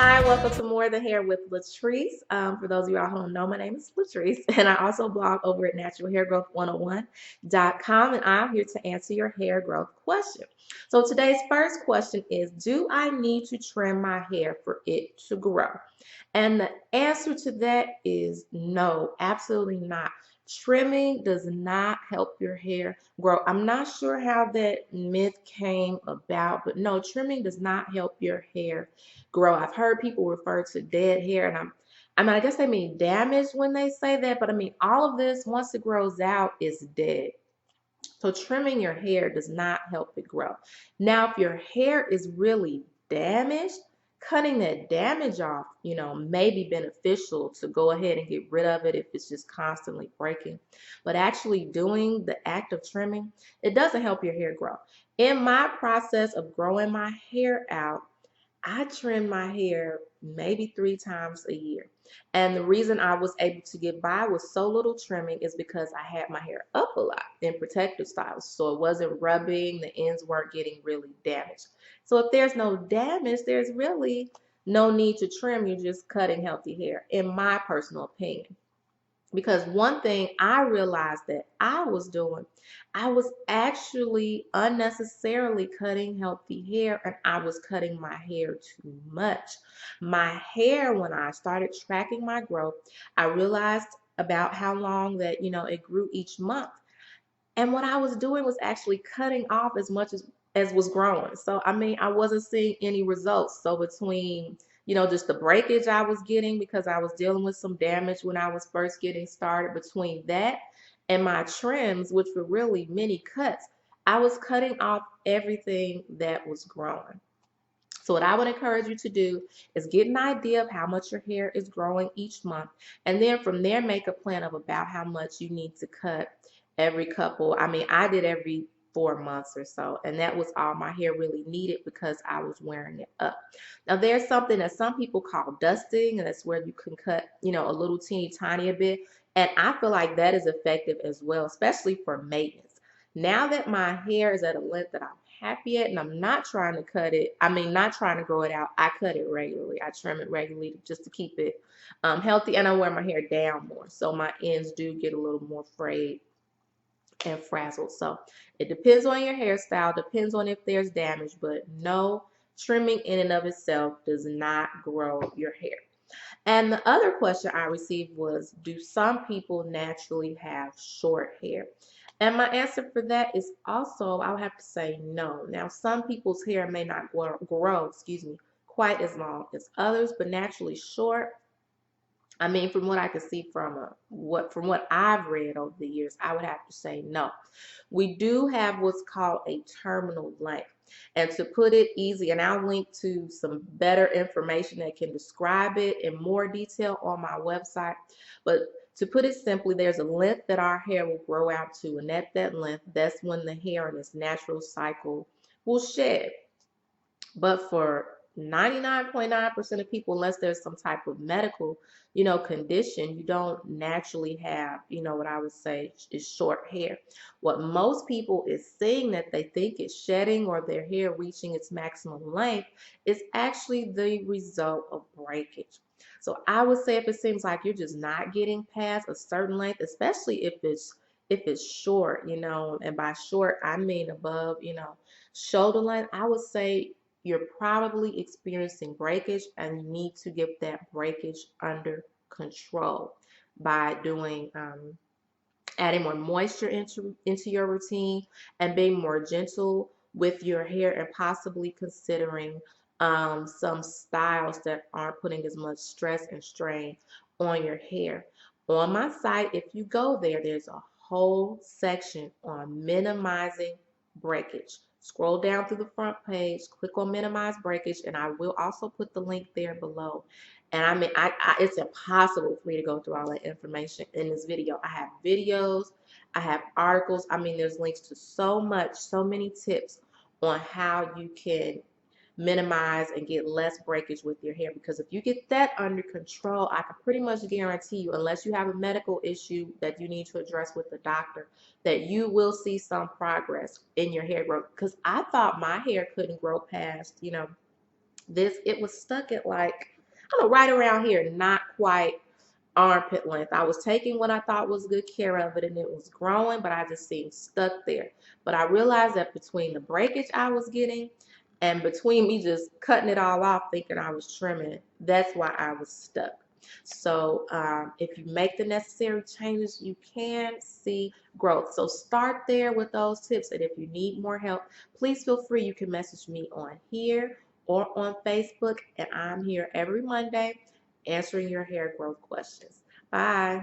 Hi, welcome to More Than Hair with Latrice. For those of you all who don't know, my name is Latrice, and I also blog over at naturalhairgrowth101.com, and I'm here to answer your hair growth question. So today's first question is, do I need to trim my hair for it to grow? And the answer to that is no, absolutely not. Trimming does not help your hair grow. I'm not sure how that myth came about, but no, trimming does not help your hair grow. I've heard people refer to dead hair, and I mean, I guess they mean damaged when they say that, but I mean, all of this, once it grows out, is dead. So trimming your hair does not help it grow. Now, if your hair is really damaged, cutting that damage off, may be beneficial to go ahead and get rid of it if it's just constantly breaking. But actually doing the act of trimming, it doesn't help your hair grow. In my process of growing my hair out, I trim my hair maybe 3 times a year. And the reason I was able to get by with so little trimming is because I had my hair up a lot in protective styles. So it wasn't rubbing, the ends weren't getting really damaged. So if there's no damage, there's really no need to trim. You're just cutting healthy hair, in my personal opinion. Because one thing I realized that I was doing, I was actually unnecessarily cutting healthy hair, and I was cutting my hair too much. My hair, when I started tracking my growth, I realized about how long that, it grew each month. And what I was doing was actually cutting off as much as was growing. So I mean, I wasn't seeing any results. So between, just the breakage I was getting because I was dealing with some damage when I was first getting started, between that and my trims, which were really mini cuts, I was cutting off everything that was growing. So what I would encourage you to do is get an idea of how much your hair is growing each month, and then from there make a plan of about how much you need to cut every couple. I mean, I did every 4 months or so, and that was all my hair really needed because I was wearing it up. Now there's something that some people call dusting, and that's where you can cut, a little teeny tiny a bit, and I feel like that is effective as well, especially for maintenance. Now that my hair is at a length that I'm happy at and I'm not trying to cut it, I mean, not trying to grow it out, I cut it regularly. I trim it regularly just to keep it healthy, and I wear my hair down more. So my ends do get a little more frayed and frazzled. So it depends on your hairstyle, depends on if there's damage, but no, trimming in and of itself does not grow your hair. And the other question I received was, do some people naturally have short hair? And my answer for that is also, I would have to say no. Now, some people's hair may not grow, quite as long as others, but naturally short, I mean, from what I can see from what I've read over the years, I would have to say no. We do have what's called a terminal length. And to put it easy, and I'll link to some better information that can describe it in more detail on my website. But to put it simply, there's a length that our hair will grow out to, and at that length, that's when the hair in its natural cycle will shed. But for 99.9% of people, unless there's some type of medical, condition, you don't naturally have, what I would say is short hair. What most people is seeing that they think is shedding or their hair reaching its maximum length is actually the result of breakage. So I would say if it seems like you're just not getting past a certain length, especially if it's short, and by short I mean above, shoulder length, I would say you're probably experiencing breakage, and you need to get that breakage under control by doing adding more moisture into your routine and being more gentle with your hair, and possibly considering some styles that aren't putting as much stress and strain on your hair. On my site, if you go there, there's a whole section on minimizing breakage. Scroll down through the front page, click on minimize breakage, and I will also put the link there below. And I mean, it's impossible for me to go through all that information in this video. I have videos, I have articles. I mean, there's links to so much, so many tips on how you can minimize and get less breakage with your hair. Because if you get that under control, I can pretty much guarantee you, unless you have a medical issue that you need to address with the doctor, that you will see some progress in your hair growth. Because I thought my hair couldn't grow past, this, it was stuck at like kind of right around here, not quite armpit length. I was taking what I thought was good care of it and it was growing, but I just seemed stuck there. But I realized that between the breakage I was getting and between me just cutting it all off thinking I was trimming, that's why I was stuck. So if you make the necessary changes, you can see growth. So start there with those tips. And if you need more help, please feel free. You can message me on here or on Facebook. And I'm here every Monday answering your hair growth questions. Bye.